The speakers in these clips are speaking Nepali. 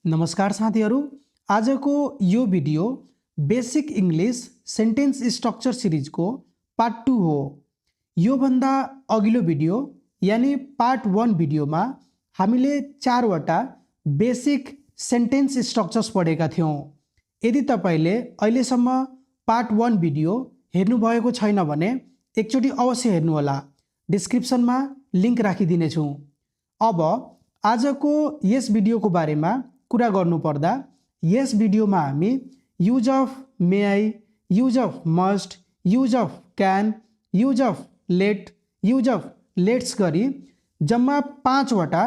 नमस्कार साथीहरू, आजको यो video basic English sentence structure सिरिजको पार्ट 2 हो। यो भन्दा अघिल्लो भिडियो यानी पार्ट 1 भिडियोमा हामीले 4 वटा बेसिक सेन्टेन्स स्ट्रक्चर्स पढेका थियौं। यदि तपाईले अहिलेसम्म पार्ट 1 भिडियो हेर्नु भएको छैन भने एकचोटी अवश्य हेर्नु होला। डिस्क्रिप्सनमा लिंक राखिदिने छु। अब आजको यस भिडियोको बारेमा कुरा गर्नु पर्दा यस भिडियोमा हामी use of may I, use of must, use of can, use of let, use of let's गरी जम्मा 5 वटा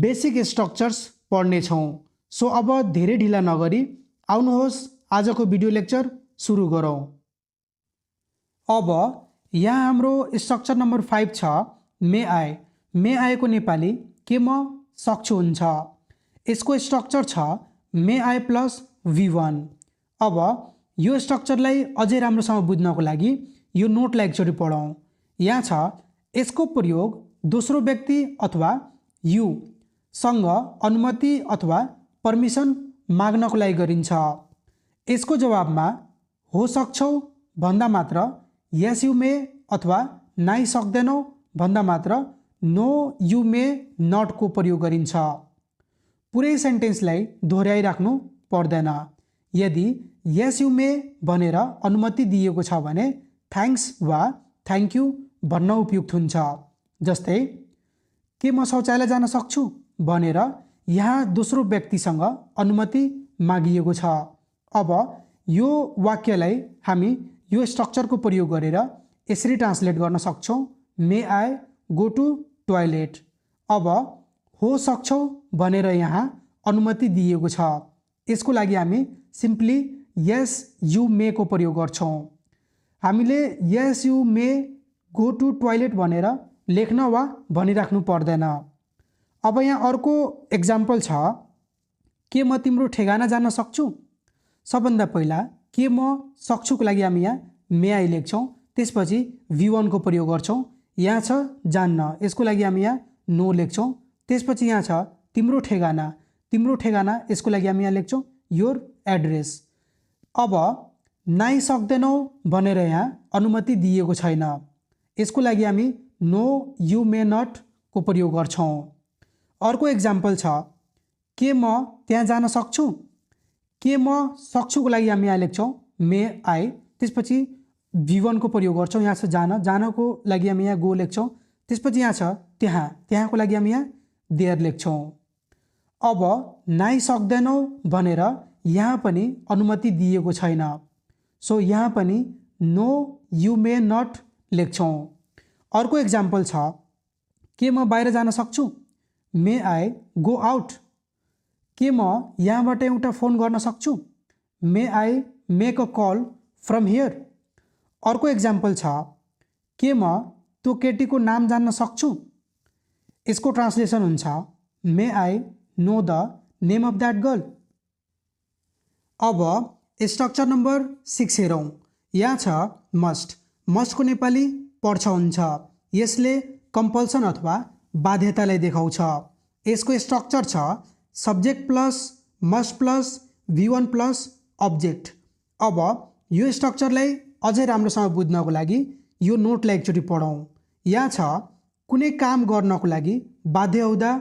बेसिक स्ट्रक्चर्स पढ्ने छौं। सो अब धेरै ढिला नगरी आउनुहोस् आजको भिडियो लेक्चर सुरु गरौं। अब यहाँ हाम्रो स्ट्रक्चर नम्बर 5 छ मे आई। मे आई को नेपाली के म सक्छु हुन्छ। यसको स्ट्रक्चर छ मे आई प्लस V1। अब यो स्ट्रक्चरलाई अझै राम्रोसँग बुझ्नको लागि यो नोटलाई एकचोटि पढौं। यहाँ छ यसको प्रयोग दोस्रो व्यक्ति अथवा यू सँग अनुमति अथवा परमिसन माग्नको लागि गरिन्छ। यसको जवाबमा हो सक्छौ भन्दा मात्र यस यू मे अथवा नाइ सक्दैनौ भन्दा मात्र नो यू मे नट को प्रयोग गरिन्छ। पुरै सेन्टेन्सलाई दोहोर्याइराख्नु पर्दैन। यदि यस यू मे भनेर अनुमति दिएको छ भने थ्याङ्क्स वा थ्याङ्क यू भन्न उपयुक्त हुन्छ। जस्तै के म शौचालय जान सक्छु भनेर यहाँ दोस्रो व्यक्तिसँग अनुमति मागिएको छ। अब यो वाक्यलाई हामी यो स्ट्रक्चरको प्रयोग गरेर यसरी ट्रान्सलेट गर्न सक्छौं, मे आई गो टु टोयलेट। अब हो सक्छौ भनेर यहाँ अनुमति दिएको छ। यसको लागि हामी सिम्पली यस यू मे को प्रयोग गर्छौं। हामीले यस you may go to toilet भनेर लेख्न वा भनिराख्नु पर्दैन। अब यहाँ अर्को एक्जाम्पल छ के म तिम्रो ठेगाना जान सक्छु। सबभन्दा पहिला के म सक्छुको लागि हामी यहाँ मे आई लेख्छौं, त्यसपछि V1 को प्रयोग गर्छौं। यहाँ छ जान्न, यसको लागि हामी यहाँ नो लेख्छौं। त्यसपछि यहाँ छ तिम्रो ठेगाना, तिम्रो ठेगाना यसको लागि हामी यहाँ लेख्छौं योर एड्रेस। अब नाइ सक्दैनौ भनेर यहाँ अनुमति दिएको छैन, यसको लागि हामी नो यू मे नट को प्रयोग गर्छौं। अर्को एक्जाम्पल छ के म त्यहाँ जान सक्छु। के म सक्छुको लागि हामी यहाँ लेख्छौं मे आई, त्यसपछि V1 को प्रयोग गर्छौं। यहाँ छ जान, जानको लागि हामी यहाँ गो लेख्छौं। त्यसपछि यहाँ छ त्यहाँ, त्यहाँको लागि हामी यहाँ देयर लेख्छौं। अब नाइ सक्दैनौ भनेर यहाँ पनि अनुमति दिएको छैन, सो यहाँ पनि नो यू मे नट लेख्छौं। अर्को एक्जाम्पल छ के म बाहिर जान सक्छु, मे आई गो आउट। के म यहाँबाट एउटा फोन गर्न सक्छु, may I make a call from here. अर्को एक्जाम्पल छ के म त्यो केटीको नाम जान्न सक्छु। यसको ट्रान्सलेसन हुन्छ may I know the name of that girl. अब स्ट्रक्चर नम्बर 6 हेरौं। यहाँ छ मस्ट। मस्ट को नेपाली पर्छ हुन्छ। यसले कम्पल्सन अथवा बाध्यतालाई देखाउँछ। यसको स्ट्रक्चर छ subject plus must plus V1 plus object. अब यो स्ट्रक्चरलाई अझै राम्रोसँग बुझ्नको लागि यो नोटलाई एकचोटि पढौं। यहाँ छ कुनै काम गर्नको लागि बाध्य हुँदा,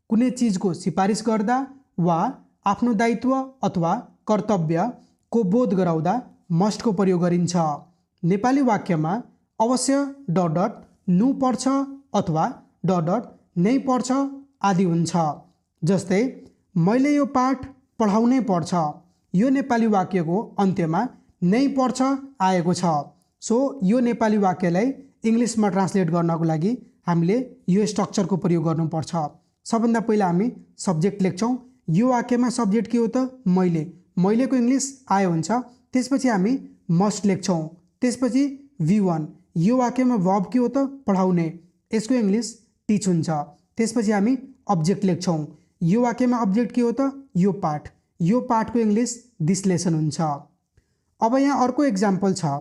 कुनै चीजको सिफारिस गर्दा वा आफ्नो दायित्व अथवा कर्तव्य को बोध गराउँदा मस्ट को प्रयोग गरिन्छ। नेपाली वाक्यमा अवश्य डट डट नु पर्छ अथवा डट डट नै पर्छ आदि हुन्छ। जस्तै मैले यो पाठ पढाउनै पर्छ, यो नेपाली वाक्यको अन्त्यमा नै पर्छ आएको छ। सो यो नेपाली वाक्यलाई इंग्लिशमा ट्रान्सलेट गर्नको लागि हामीले यो स्ट्रक्चरको प्रयोग गर्नुपर्छ। सबभन्दा पहिला हामी सब्जेक्ट लेख्छौं। यो वाक्यमा सब्जेक्ट के हो त मैले, मैलेको इंग्लिश आए हुन्छ। त्यसपछि हामी मस्ट लेख्छौं। त्यसपछि V1। यो वाक्यमा वर्ब के हो त पढाउने, यसको इंग्लिश टिच हुन्छ। त्यसपछि हामी अब्जेक्ट लेख्छौं। यो वाक्यमा अब्जेक्ट के हो त यो पाठ, यो पाठको इंग्लिश दिस लेसन हुन्छ। अब यहाँ अर्को एक्जाम्पल छ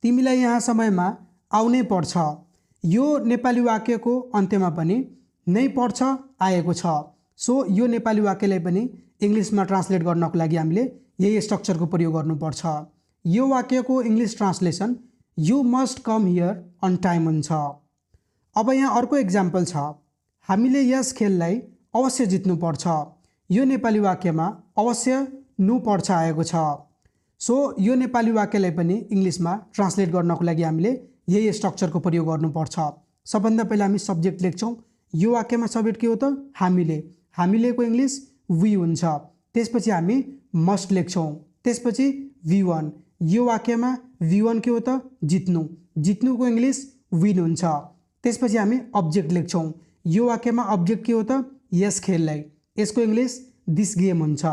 तिमीलाई यहाँ समयमा आउनै पर्छ। यो नेपाली वाक्यको अन्त्यमा पनि नै पर्छ आएको छ। सो यो नेपाली वाक्यलाई पनि इङ्ग्लिसमा ट्रान्सलेट गर्नको लागि हामीले यही स्ट्रक्चरको प्रयोग गर्नुपर्छ। यो वाक्यको English translation you must come here on time हुन्छ। अब यहाँ अर्को इक्जाम्पल छ, हामीले यस खेललाई अवश्य जित्नुपर्छ। यो नेपाली वाक्यमा अवश्य नु पर्छ आएको छ। सो यो नेपाली वाक्यलाई पनि इङ्ग्लिसमा ट्रान्सलेट गर्नको लागि हामीले यही स्ट्रक्चरको प्रयोग गर्नुपर्छ। सबभन्दा पहिला हामी सब्जेक्ट लेख्छौँ। यो वाक्यमा सब्जेक्ट के हो त? हामीले। हामीलेको इङ्ग्लिस वी हुन्छ। त्यसपछि हामी मस्ट लेख्छौँ। त्यसपछि V1। यो वाक्यमा V1 के हो त? जित्नु। जित्नुको इङ्ग्लिस विन हुन्छ। त्यसपछि हामी अब्जेक्ट लेख्छौँ। यो वाक्यमा अब्जेक्ट के हो त? यस खेललाई। यसको इङ्ग्लिस दिस गेम हुन्छ।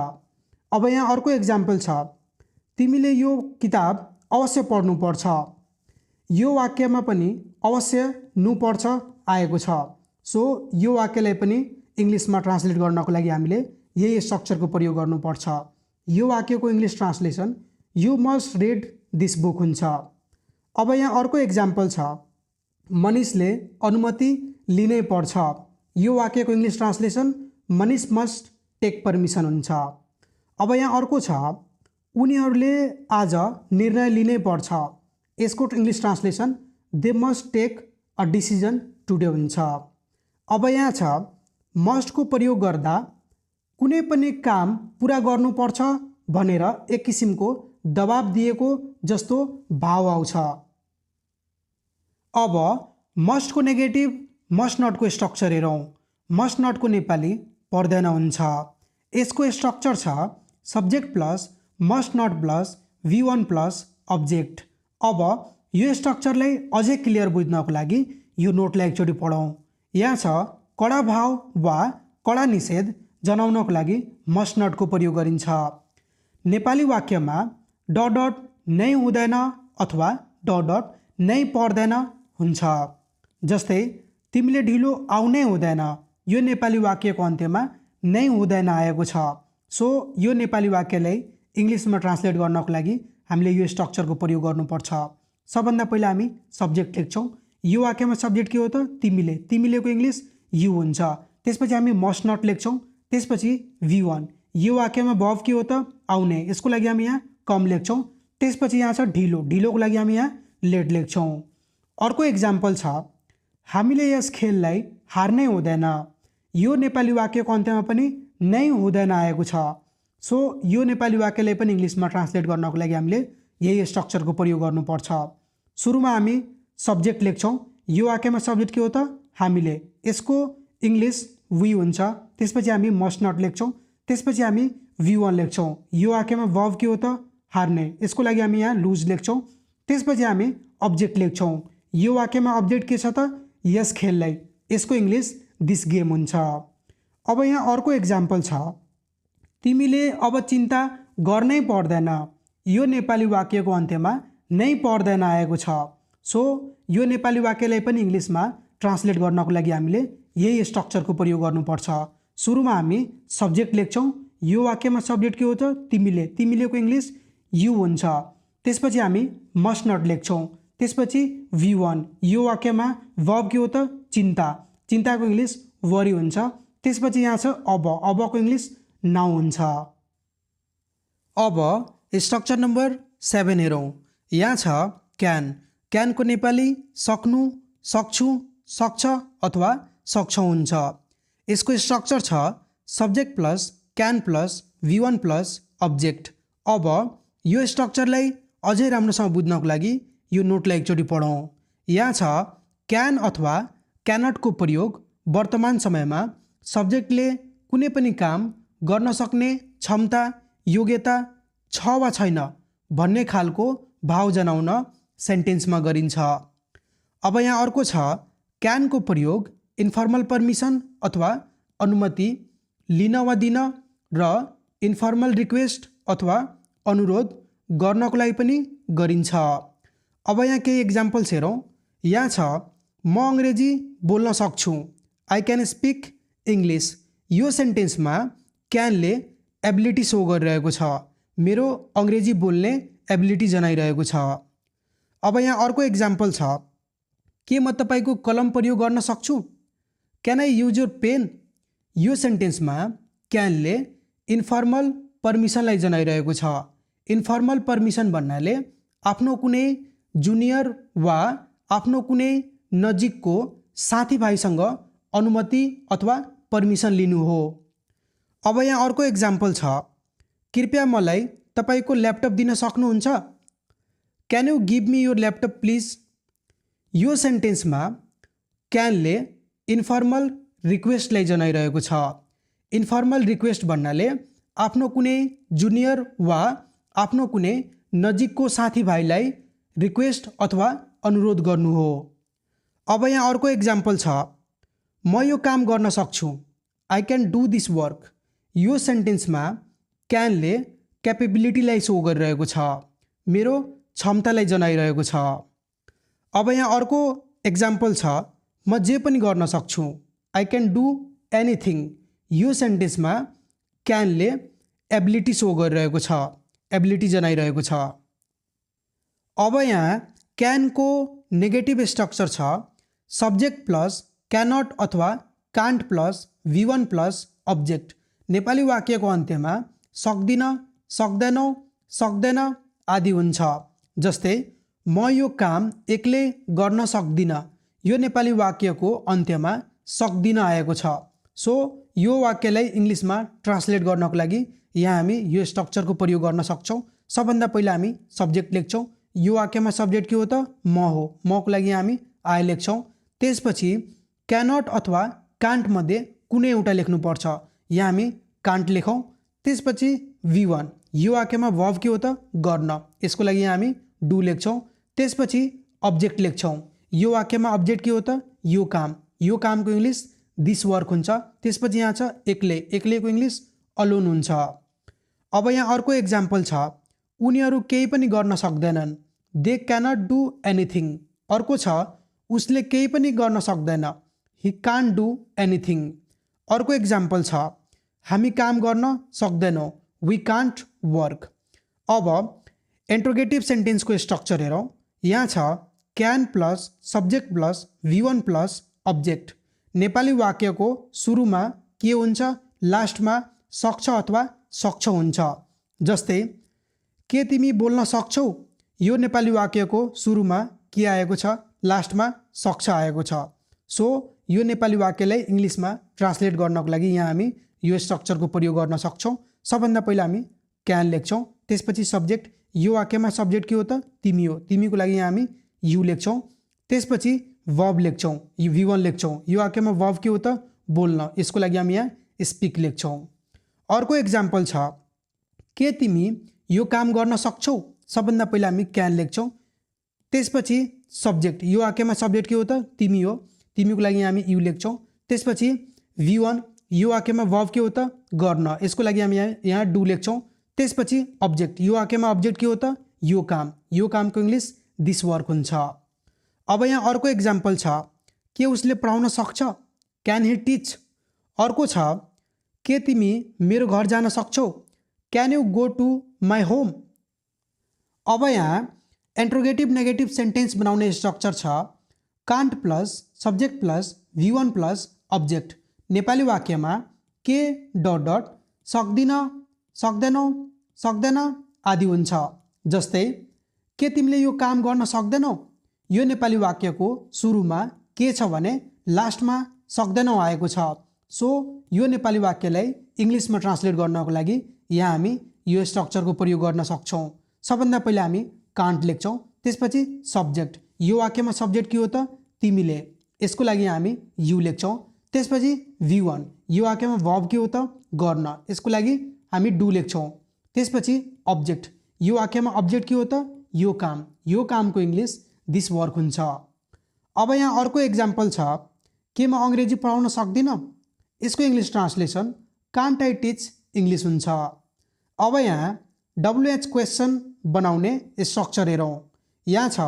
अब यहाँ अर्को इक्जाम्पल छ, तिमीले यो किताब अवश्य पढ्नुपर्छ। यो वाक्यमा पनि अवश्य नु पर्छ आएको छ। सो यो वाक्यलाई पनि इङ्ग्लिसमा ट्रान्सलेट गर्नको लागि हामीले यही स्ट्रक्चरको प्रयोग गर्नुपर्छ। यो वाक्यको English translation you must read this book हुन्छ। अब यहाँ अर्को इक्जाम्पल छ, मनिषले अनुमति लिनै पर्छ। यो वाक्यको English translation Manish must take permission हुन्छ। अब यहाँ अर्को छ, उनीहरूले आज निर्णय लिनै पर्छ। यसको English translation they must take a decision today हुन्छ। अब यहाँ छ, मस्टको प्रयोग गर्दा कुनै पनि काम पुरा गर्नुपर्छ भनेर एक किसिमको दबाब दिएको जस्तो भाव आउँछ। अब मस्टको नेगेटिभ मस्ट नटको स्ट्रक्चर हेरौँ। मस्ट नटको नेपाली पर्दैन हुन्छ। यसको स्ट्रक्चर छ subject plus must not plus V1 plus object. अब यो स्ट्रक्चरलाई अझै क्लियर बुझ्नको लागि यो नोटलाई एकचोटि पढौँ। यहाँ छ, कडा भाव वा कडा निषेध जनाउनको लागि मस्ट नटको प्रयोग गरिन्छ। नेपाली वाक्यमा डट डट नै हुँदैन अथवा डट डट नै पर्दैन हुन्छ। जस्तै तिमीले ढिलो आउनै हुँदैन, यो नेपाली वाक्यको अन्त्यमा नै हुँदैन आएको छ। सो यो नेपाली वाक्यलाई इङ्ग्लिसमा ट्रान्सलेट गर्नको लागि हामीले यो स्ट्रक्चरको प्रयोग गर्नुपर्छ। सबभन्दा पहिला हामी सब्जेक्ट लेख्छौँ। यो वाक्यमा सब्जेक्ट के हो त? तिमीले। तिमीलेको इङ्ग्लिस यु हुन्छ। त्यसपछि हामी मस्ट नट लेख्छौँ। त्यसपछि V1। यो वाक्यमा भर्ब के हो त? आउने। यसको लागि हामी यहाँ कम लेख्छौँ। त्यसपछि यहाँ छ ढिलो। ढिलोको लागि हामी यहाँ लेट लेख्छौँ। अर्को इक्जाम्पल छ, हामीले यस खेललाई हार्नै हुँदैन। यो नेपाली वाक्यको अन्त्यमा पनि नै हुँदैन आएको छ। सो यो नेपाली वाक्यलाई पनि इङ्ग्लिसमा ट्रान्सलेट गर्नको लागि हामीले यही स्ट्रक्चरको प्रयोग गर्नुपर्छ। सुरुमा हामी सब्जेक्ट लेख्छौँ। यो वाक्यमा सब्जेक्ट के हो त? हामीले। यसको इङ्ग्लिस वी हुन्छ। त्यसपछि हामी मस्ट नट लेख्छौँ। त्यसपछि हामी V1 लेख्छौँ। यो वाक्यमा भर्ब के हो त? हार्ने। यसको लागि हामी यहाँ लुज लेख्छौँ। त्यसपछि हामी अब्जेक्ट लेख्छौँ। यो वाक्यमा अब्जेक्ट के छ त? यस खेललाई। यसको इङ्ग्लिस दिस गेम हुन्छ। अब यहाँ अर्को इक्जाम्पल छ, तिमीले अब चिन्ता गर्नै पर्दैन। यो नेपाली वाक्यको अन्त्यमा नै पर्दैन आएको छ। सो यो नेपाली वाक्यलाई पनि इङ्ग्लिसमा ट्रान्सलेट गर्नको लागि हामीले यही स्ट्रक्चरको प्रयोग गर्नुपर्छ। सुरुमा हामी सब्जेक्ट लेख्छौँ। यो वाक्यमा सब्जेक्ट के हो त? तिमीले। तिमीलेको इङ्ग्लिस यु हुन्छ। त्यसपछि हामी मस्ट नट लेख्छौँ। त्यसपछि V1। यो वाक्यमा भर्ब के हो त? चिन्ता। चिन्ताको इङ्ग्लिस वरी हुन्छ। त्यसपछि यहाँ छ अब। अबको इङ्ग्लिस नाउ हुन्छ। अब स्ट्रक्चर नम्बर 7 हेरौँ। यहाँ छ क्यान। क्यानको नेपाली सक्नु, सक्छु, सक्छ अथवा सक्छौ हुन्छ। यसको स्ट्रक्चर छ subject plus can plus V1 plus object. अब यो स्ट्रक्चरलाई अझै राम्रोसँग बुझ्नको लागि यो नोटलाई एकचोटि पढौँ। यहाँ छ क्यान अथवा क्यानटको प्रयोग वर्तमान समयमा सब्जेक्टले कुनै पनि काम गर्न सक्ने क्षमता, योग्यता छ वा छैन भन्ने खालको भाव जनाउन सेन्टेन्समा गरिन्छ। अब यहाँ अर्को छ, क्यानको प्रयोग इन्फर्मल पर्मिसन अथवा अनुमति लिन वा दिन र इन्फर्मल रिक्वेस्ट अथवा अनुरोध गर्नको लागि पनि गरिन्छ। अब यहाँ केही इक्जाम्पल्स हेरौँ। यहाँ छ, म अङ्ग्रेजी बोल्न सक्छु। I can speak English. यो सेन्टेन्समा क्यानले एबिलिटी सो गरिरहेको छ। मेरो अङ्ग्रेजी बोल्ने एबिलिटी जनाइरहेको छ। अब यहाँ अर्को इक्जाम्पल छ, के म तपाईँको कलम प्रयोग गर्न सक्छु? Can I use your pen? यो सेन्टेन्समा क्यानले इन्फर्मल पर्मिसनलाई जनाइरहेको छ। इन्फर्मल पर्मिसन भन्नाले आफ्नो कुनै जुनियर वा आफ्नो कुनै नजिकको साथीभाइसँग अनुमति अथवा पर्मिसन लिनु हो। अब यहाँ अर्को एक्जाम्पल छ, कृपया मलाई तपाईको ल्यापटप दिन सक्नुहुन्छ? Can you give me your laptop please? यो सेन्टेन्समा क्यानले इन्फर्मल रिक्वेस्टलाई जनाइरहेको छ। इन्फर्मल रिक्वेस्ट भन्नाले आफ्नो कुनै जुनियर वा आफ्नो कुनै नजिकको साथीभाइलाई रिक्वेस्ट अथवा अनुरोध गर्नु हो। अब यहाँ अर्को एक्जाम्पल छ, म यो काम गर्न सक्छु, I can do this work. यो सेन्टेन्समा क्यानले क्यापेबिलिटीलाई सो गरिरहेको छ, मेरो क्षमतालाई जनाइरहेको छ। अब यहाँ अर्को एक्जाम्पल छ, म जे पनि गर्न सक्छु, आई क्यान डू एनिथिङ। यो सेन्टेन्समा क्यानले एबिलिटी सो गरिरहेको छ, एबिलिटी जनाइरहेको छ। अब यहाँ क्यानको नेगेटिभ स्ट्रक्चर छ, सब्जेक्ट प्लस क्यानट अथवा can't plus V1 plus object. Nepali वाक्यको अन्त्यमा सक्दिन, सक्दैनौ, सक्दैन आदि हुन्छ। जस्तै म यो काम एक्लै गर्न सक्दिन, यो नेपाली वाक्यको अन्त्यमा सक्दिन आएको छ। सो यो वाक्यलाई इङ्ग्लिसमा ट्रान्सलेट गर्नको लागि यहाँ हामी यो स्ट्रक्चरको प्रयोग गर्न सक्छौँ। सबभन्दा पहिला हामी सब्जेक्ट लेख्छौँ। यो वाक्यमा सब्जेक्ट के हो त? म हो। मको लागि हामी आई लेख्छौँ। त्यसपछि क्यानट अथवा कान्ट मध्ये कुनै एउटा लेख्नुपर्छ। यहाँ हामी कान्ट लेखौँ। त्यसपछि V1, यो वाक्यमा वर्ब के हो त? गर्न। यसको लागि यहाँ हामी डु लेख्छौँ। त्यसपछि अब्जेक्ट लेख्छौँ। यो वाक्यमा अब्जेक्ट के हो त? यो काम। यो कामको इङ्ग्लिस दिस वर्क हुन्छ। त्यसपछि यहाँ छ एक्लै, एक्लैको इङ्ग्लिस अलोन हुन्छ। अब यहाँ अर्को एक्जाम्पल छ, उनीहरू केही पनि गर्न सक्दैनन्, दे क्यानट डु एनिथिङ। अर्को छ, उसले केही पनि गर्न सक्दैन, ही कान्ट डु एनिथिङ। अर्को एक्जाम्पल छ, हामी काम गर्न सक्दैनौँ, वी कान्ट वर्क। अब इन्ट्रोगेटिभ सेन्टेन्सको स्ट्रक्चर हेरौँ। यहाँ छ can plus subject plus V1 plus object. Nepali वाक्यको सुरुमा के हुन्छ? लास्टमा सक्छ अथवा सक्छ हुन्छ। जस्तै के तिमी बोल्न सक्छौ? यो नेपाली वाक्यको सुरुमा के आएको छ? लास्टमा सक्छ आएको छ। सो यो नेपाली वाक्यलाई इङ्ग्लिसमा ट्रान्सलेट गर्नको लागि यहाँ हामी यो स्ट्रक्चरको प्रयोग गर्न सक्छौँ। सबभन्दा पहिला हामी क्यान लेख्छौँ। त्यसपछि सब्जेक्ट, यो वाक्यमा सब्जेक्ट के हो त? तिमी हो। तिमीको लागि यहाँ हामी यु लेख्छौँ। त्यसपछि वर्ब लेख्छौँ, V1 लेख्छौँ। यो वाक्यमा वर्ब के हो त? बोल्न। यसको लागि हामी यहाँ स्पिक लेख्छौँ। अर्को एक्जाम्पल छ, के तिमी यो काम गर्न सक्छौ? सबभन्दा पहिला हामी क्यान लेख्छौँ। त्यसपछि सब्जेक्ट, यो वाक्यमा सब्जेक्ट के हो त? तिमी हो। तिमीको लागि हामी यु लेख्छौँ। त्यसपछि V1, यो वाक्यमा वर्ब के हो त? गर्न। यसको लागि हामी यहाँ डु लेख्छौँ। त्यसपछि अब्जेक्ट, यो वाक्यमा अब्जेक्ट के हो त? यो काम। यो कामको इङ्ग्लिस दिस वर्क हुन्छ। अब यहाँ अर्को एक्जाम्पल छ, के उसले पढाउन सक्छ? Can he teach. अर्को छ, के तिमी मेरो घर जान सक्छौ? Can you go to my home. अब यहाँ इन्ट्रोगेटिभ नेगेटिभ सेन्टेन्स बनाउने स्ट्रक्चर छ, can't plus subject plus V1 plus object. Nepali वाक्यमा के डट डट सक्दिन, सक्दैनौ, सक्दैन आदि हुन्छ। जस्तै के तिमीले यो काम गर्न सक्दैनौ? यो नेपाली वाक्यको सुरुमा के छ भने लास्टमा सक्दैनौ आएको छ। सो यो नेपाली वाक्यलाई इङ्ग्लिसमा ट्रान्सलेट गर्नको लागि यहाँ हामी यो स्ट्रक्चरको प्रयोग गर्न सक्छौँ। सबभन्दा पहिला हामी कान्ट लेख्छौँ। त्यसपछि सब्जेक्ट, यो वाक्यमा सब्जेक्ट के हो त? तिमीले। यसको लागि हामी यु लेख्छौँ। त्यसपछि V1, यो वाक्यमा वर्ब के हो त? गर्न। यसको लागि हामी डु लेख्छौँ। त्यसपछि अब्जेक्ट, यो वाक्यमा अब्जेक्ट के हो त? यो काम। यो कामको इङ्ग्लिस दिस वर्क हुन्छ। अब यहाँ अर्को एक्जाम्पल छ, के म अङ्ग्रेजी पढाउन सक्दिनँ? यसको English translation can't I teach English हुन्छ। अब यहाँ WH क्वेसन बनाउने स्ट्रक्चर हेरौँ। यहाँ छ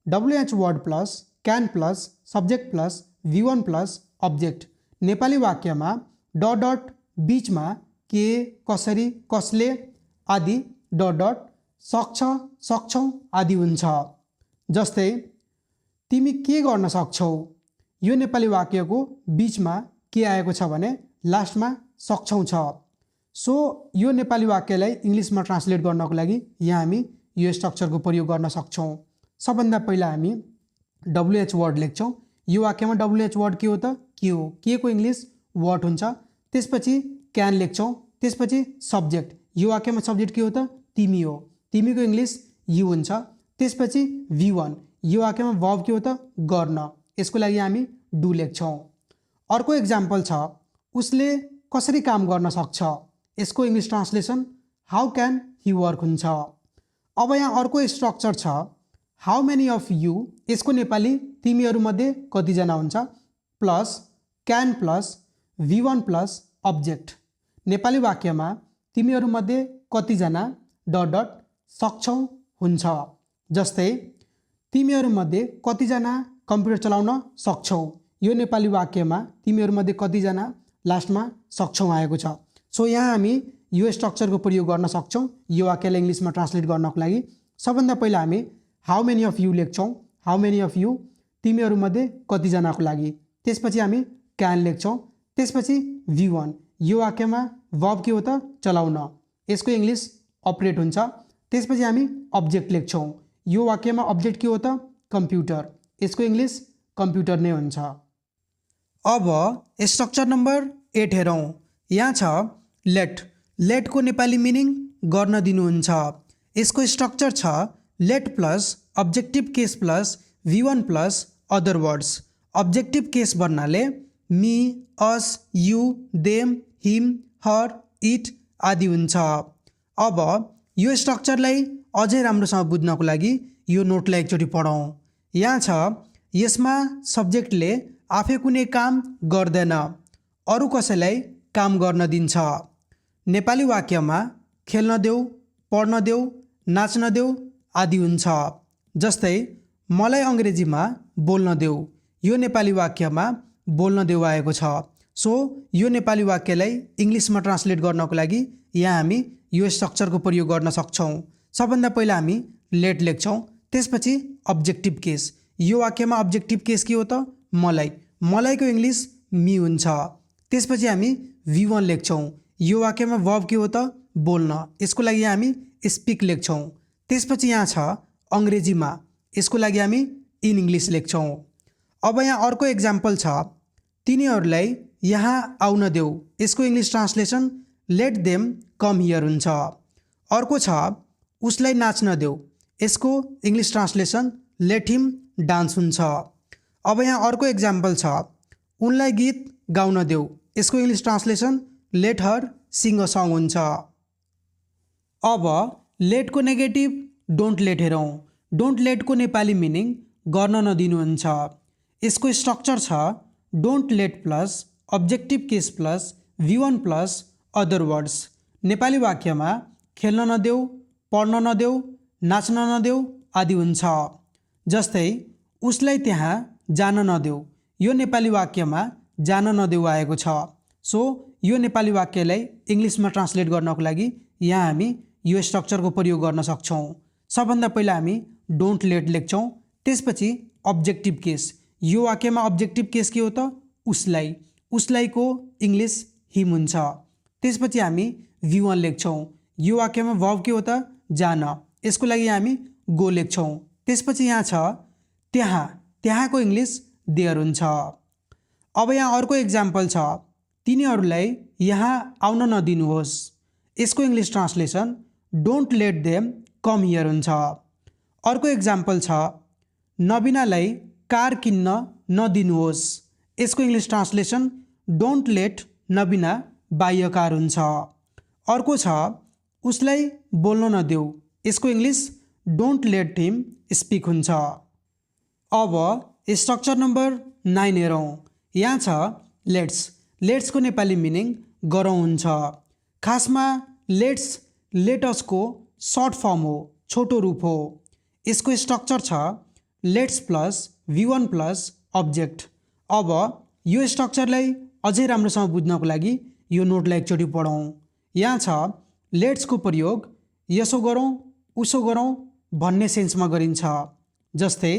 WH word plus can plus subject plus V1 plus object. Nepali वाक्यमा डट डट बिचमा के, कसरी, कसले आदि डट डट सक्छ, सक्छौ आदि हुन्छ। जस्तै तिमी के गर्न सक्छौ? यो नेपाली वाक्यको बिचमा के आएको छ भने लास्टमा सक्छौ छ। सो यो नेपाली वाक्यलाई इङ्ग्लिसमा ट्रान्सलेट गर्नको लागि यहाँ हामी यो स्ट्रक्चरको प्रयोग गर्न सक्छौँ। सबभन्दा पहिला हामी WH वर्ड लेख्छौँ। यो वाक्यमा WH वर्ड के हो त? के हो। के को इङ्ग्लिस वाट हुन्छ। त्यसपछि क्यान लेख्छौँ। त्यसपछि सब्जेक्ट, यो वाक्यमा सब्जेक्ट के हो त? तिमी हो। तिमीको इङ्ग्लिस यु हुन्छ। त्यसपछि V1, यो वाक्यमा वर्ब के हो त? गर्न। यसको लागि हामी डु लेख्छौँ। अर्को एक्जाम्पल छ, उसले कसरी काम गर्न सक्छ। यसको English translation how can he work हुन्छ। अब यहाँ अर्को स्ट्रक्चर छ, हाउ मेनी अफ यु। यसको नेपाली तिमीहरूमध्ये कतिजना हुन्छ, plus can plus V1 plus object. Nepali वाक्यमा तिमीहरूमध्ये कतिजना ... सक्छौ हुन्छ। जस्तै तिमीहरूमध्ये कतिजना कम्प्युटर चलाउन सक्छौ। यो नेपाली वाक्यमा तिमीहरूमध्ये कतिजना लास्टमा सक्छौ आएको छ। सो यहाँ हामी यो स्ट्रक्चरको प्रयोग गर्न सक्छौँ यो वाक्यलाई इङ्ग्लिसमा ट्रान्सलेट गर्नको लागि। सबभन्दा पहिला हामी हाउ मेनी अफ यु लेख्छौँ। हाउ मेनी अफ यु, तिमीहरूमध्ये कतिजनाको लागि। त्यसपछि हामी क्यान लेख्छौँ। त्यसपछि V1, यो वाक्यमा वर्ब के हो त? चलाउन। यसको इङ्ग्लिस अपरेट हुन्छ। त्यसपछि हामी अब्जेक्ट लेख्छौँ। यो वाक्यमा अब्जेक्ट के हो त? कम्प्युटर। यसको इङ्ग्लिस कम्प्युटर नै हुन्छ। अब स्ट्रक्चर नम्बर 8 हेरौँ। यहाँ छ लेट। लेटको नेपाली मिनिङ गर्न दिनुहुन्छ। यसको स्ट्रक्चर छ let plus objective case plus V1 plus other words. Objective case भन्नाले me, us, you, them, him, her, it आदि हुन्छ। अब यो स्ट्रक्चरलाई अझै राम्रोसँग बुझ्नको लागि यो नोटलाई एकचोटि पढौँ। यहाँ छ, यसमा सब्जेक्टले आफै कुनै काम गर्दैन, अरू कसैलाई काम गर्न दिन्छ। नेपाली वाक्यमा खेल्न देऊ, पढ्न देऊ, नाच्न देऊ आदि हुन्छ। जस्तै मलाई अङ्ग्रेजीमा बोल्न देऊ, यो नेपाली वाक्यमा बोल्न देऊ आएको छ। सो यो नेपाली वाक्यलाई इङ्ग्लिसमा ट्रान्सलेट गर्नको लागि यहाँ हामी यो स्ट्रक्चरको प्रयोग गर्न सक्छौँ। सबभन्दा पहिला हामी लेट लेख्छौँ। त्यसपछि अब्जेक्टिभ केस, यो वाक्यमा अब्जेक्टिभ केस के हो त? मलाई। मलाईको इङ्ग्लिस मी हुन्छ। त्यसपछि हामी V1 लेख्छौँ। यो वाक्यमा वर्ब के हो त? बोल्न। यसको लागि हामी स्पिक लेख्छौँ। त्यसपछि यहाँ छ अङ्ग्रेजीमा, यसको लागि हामी इन इङ्ग्लिस लेख्छौँ। अब यहाँ अर्को एक्जाम्पल छ, तिनीहरूलाई यहाँ आउन देऊ। यसको English translation late them come here हुन्छ। अर्को छ उसलाई नाच्न देऊ। यसको English translation let him dance हुन्छ। अब यहाँ अर्को एक्जाम्पल छ, उनलाई गीत गाउन देऊ। यसको English translation let her sing a song हुन्छ। अब लेटको नेगेटिभ डोन्ट लेट हेरौँ। डोन्ट लेटको नेपाली मिनिङ गर्न नदिनुहुन्छ। यसको स्ट्रक्चर छ don't let plus objective case plus V1 plus other words. Nepali वाक्यमा खेल्न नदेऊ, पढ्न नदेऊ, नाच्न नदेऊ आदि हुन्छ। जस्तै उसलाई त्यहाँ जान नदेऊ, यो नेपाली वाक्यमा जान नदेऊ आएको छ। सो यो नेपाली वाक्यलाई इङ्ग्लिसमा ट्रान्सलेट गर्नको लागि यहाँ हामी यो स्ट्रक्चरको प्रयोग गर्न सक्छौँ। सबभन्दा पहिला हामी डोन्ट लेट लेख्छौँ। त्यसपछि अब्जेक्टिभ केस, यो वाक्यमा अब्जेक्टिभ केस के हो त? उसलाई। उसलाईको इङ्ग्लिस हिम हुन्छ। त्यसपछि हामी V1 लेख्छौँ। यो वाक्यमा वर्ब के हो त? जान। यसको लागि हामी गो लेख्छौँ। त्यसपछि यहाँ छ त्यहाँ, त्यहाँको इङ्ग्लिस देयर हुन्छ। अब यहाँ अर्को एक्जाम्पल छ, तिनीहरूलाई यहाँ आउन नदिनुहोस्। यसको English translation don't let them come here हुन्छ। अर्को एक्जाम्पल छ, नबिनालाई कार किन्न नदिनुहोस्। यसको English translation don't let Nabina buy a car हुन्छ। अर्को छ, उसलाई बोल्न नदेऊ। यसको English don't let him speak हुन्छ। अब स्ट्रक्चर नम्बर 9 हेरौँ। यहाँ छ लेट्स। लेट्सको नेपाली मिनिङ गरौँ हुन्छ। खासमा लेट्स लेटसको सर्ट फर्म हो, छोटो रूप हो। यसको स्ट्रक्चर छ let's plus V1 plus object. अब यो स्ट्रक्चरलाई अझै राम्रोसँग बुझ्नको लागि यो नोटलाई एकचोटि पढौँ। यहाँ छ लेट्सको प्रयोग यसो गरौँ उसो गरौँ भन्ने सेन्समा गरिन्छ। जस्तै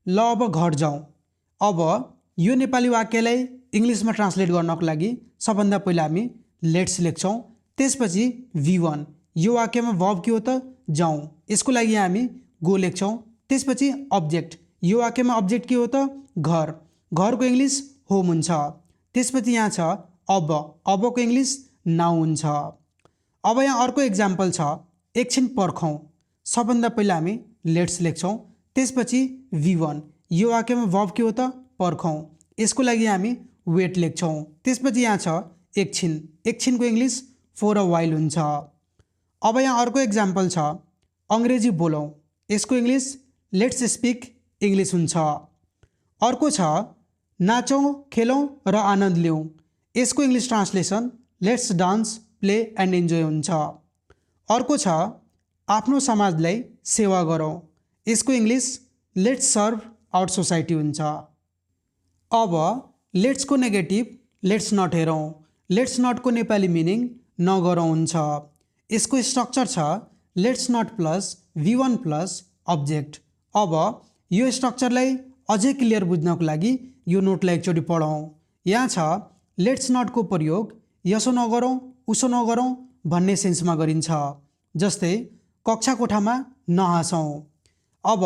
ल अब घर जाउँ। अब यो नेपाली वाक्यलाई इङ्ग्लिसमा ट्रान्सलेट गर्नको लागि सबभन्दा पहिला हामी लेट्स लेख्छौँ। त्यसपछि V1 यो वाक्यमा वर्ब के हो त जाउँ, यसको लागि हामी गो लेख्छौँ। त्यसपछि अब्जेक्ट यो वाक्यमा अब्जेक्ट के हो त घर, घरको इङ्ग्लिस होम हुन्छ। त्यसपछि यहाँ छ अब, अबको इङ्ग्लिस नाउन हुन्छ। अब यहाँ अर्को इक्जाम्पल छ, एकछिन पर्खौँ। सबभन्दा पहिला हामी लेट्स लेख्छौँ। त्यसपछि V1 यो वाक्यमा वर्ब के हो त पर्खौँ, यसको लागि हामी वेट लेख्छौँ। त्यसपछि यहाँ छ एकछिन, एकछिनको इङ्ग्लिस फर अ वाइल हुन्छ। अब यहाँ अर्को इक्जाम्पल छ, अङ्ग्रेजी बोलौँ, यसको इङ्ग्लिस लेट्स स्पिक इङ्ग्लिस हुन्छ। अर्को छ नाचौँ, खेलौँ र आनन्द लिउँ, यसको English translation let's dance, play and enjoy हुन्छ। अर्को छ आफ्नो समाजलाई सेवा गरौँ, यसको English let's serve our society हुन्छ। अब लेट्सको नेगेटिभ लेट्स नट हेरौँ, लेट्स नटको नेपाली मिनिङ नगरौँ हुन्छ। यसको स्ट्रक्चर छ let's not plus V1 plus object. अब यो स्ट्रक्चरलाई अझै क्लियर बुझ्नको लागि यो नोटलाई एकचोटि पढौँ। यहाँ छ लेट्स नटको प्रयोग यसो नगरौँ उसो नगरौँ भन्ने सेन्समा गरिन्छ, जस्तै कक्षा कोठामा नहाँसौँ। अब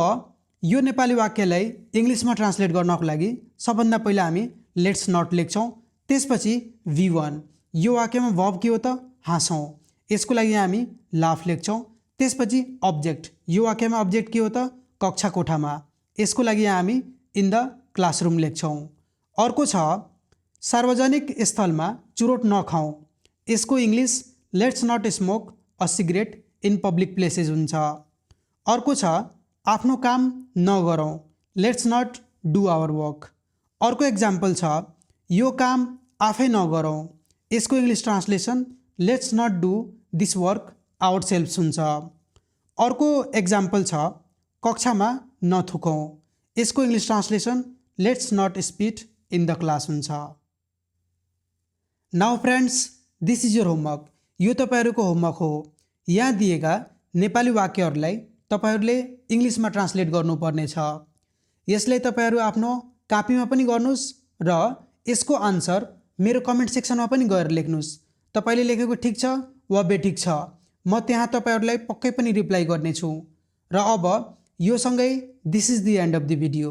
यो नेपाली वाक्यलाई इङ्ग्लिसमा ट्रान्सलेट गर्नको लागि सबभन्दा पहिला हामी लेट्स नट लेख्छौँ। त्यसपछि V1 यो वाक्यमा वर्ब के हो त हाँसौँ, यसको लागि हामी लाफ लेख्छौँ। त्यसपछि अब्जेक्ट यो वाक्यमा अब्जेक्ट के हो त कक्षा कोठामा, यसको लागि हामी इन द क्लासरुम लेख्छौँ। अर्को छ सार्वजनिक स्थलमा चुरोट नखाउँ, यसको English let's not smoke a cigarette in public places हुन्छ। अर्को छ आफ्नो काम नगरौँ, let's not do our work. अर्को इक्जाम्पल छ यो काम आफै नगरौँ, यसको English translation let's not do this work ourselves हुन्छ। अर्को इक्जाम्पल छ कक्षामा नथुकौँ, यसको English translation let's not spit in the class हुन्छ। Now friends, this is your homework, यो तपाईँहरूको होमवर्क हो। यहाँ दिएका नेपाली वाक्यहरूलाई तपाईँहरूले इङ्ग्लिसमा ट्रान्सलेट गर्नुपर्ने छ। यसलाई तपाईँहरू आफ्नो कापीमा पनि गर्नुहोस् र यसको आन्सर मेरो कमेन्ट सेक्सनमा पनि गएर लेख्नुहोस्। तपाईँले लेखेको ठिक छ वा बेठिक छ, म त्यहाँ तपाईँहरूलाई पक्कै पनि रिप्लाई गर्नेछु। र अब यो सँगै this is the and of the video.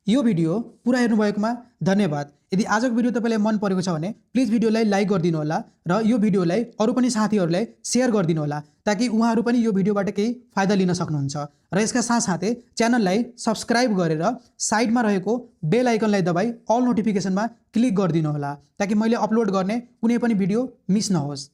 यो भिडियो पुरा हेर्नुभएकोमा धन्यवाद। यदि आजको भिडियो तपाईँलाई मन परेको छ भने प्लिज भिडियोलाई लाइक गरिदिनु होला र यो भिडियोलाई अरू पनि साथीहरूलाई सेयर गरिदिनु होला, ताकि उहाँहरू पनि यो भिडियोबाट केही फाइदा लिन सक्नुहुन्छ। र यसका साथसाथै च्यानललाई सब्सक्राइब गरेर साइडमा रहेको बेल आइकनलाई दबाई अल नोटिफिकेसनमा क्लिक गरिदिनु होला, ताकि मैले अपलोड गर्ने कुनै पनि भिडियो मिस नहोस्।